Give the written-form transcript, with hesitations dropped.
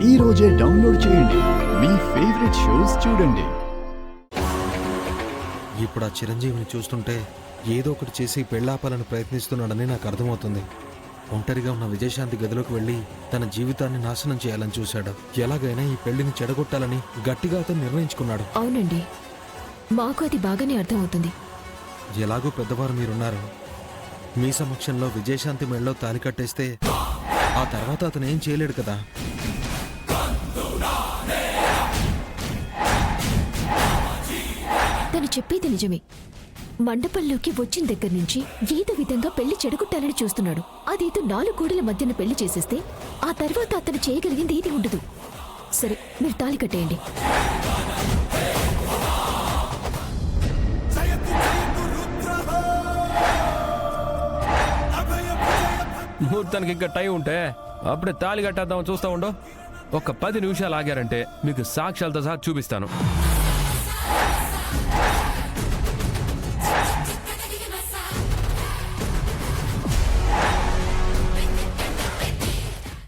ఈ రోజే డౌన్లోడ్ చేయండి. మీ ఫేవరెట్ షోస్ చూడండి. ఇప్పుడు ఆ చిరంజీవిని చూస్తుంటే ఏదో ఒకటి చేసి పెళ్లాపాలని ప్రయత్నిస్తున్నాడని నాకు అర్థమవుతుంది. ఒంటరిగా ఉన్న విజయశాంతి గదిలోకి వెళ్ళి తన జీవితాన్ని నాశనం చేయాలని చూశాడు. ఎలాగైనా ఈ పెళ్లిని చెడగొట్టాలని గట్టిగా అతను నిర్ణయించుకున్నాడు. అవునండి, మాకు అది బాగానే అర్థమవుతుంది. ఎలాగో పెద్దవారు మీరున్నారు. మీ సమక్షంలో విజయశాంతి మెడలో తాలి కట్టేస్తే ఆ తర్వాత అతను ఏం చేయలేడు కదా. తను చెప్పేది నిజమే. మండపంలోకి వచ్చిన దగ్గర నుంచి ఏదో విధంగా పెళ్లి చెడగొట్టాలని చూస్తున్నాడు. అదేదో 4 గోడల మధ్యన పెళ్లి చేసేస్తే ఆ తర్వాత అతను చేయగలిగింది ఏది ఉండదు. సరే, మీరు తాళి కట్టేయండి. ముహూర్తానికి ఇంకా టైం ఉంటే అప్పుడే తాళి కట్టేద్దాం. చూస్తా ఉండో. ఒక 10 నిమిషాలు ఆగారంటే మీకు సాక్ష్యాలతో సహా చూపిస్తాను.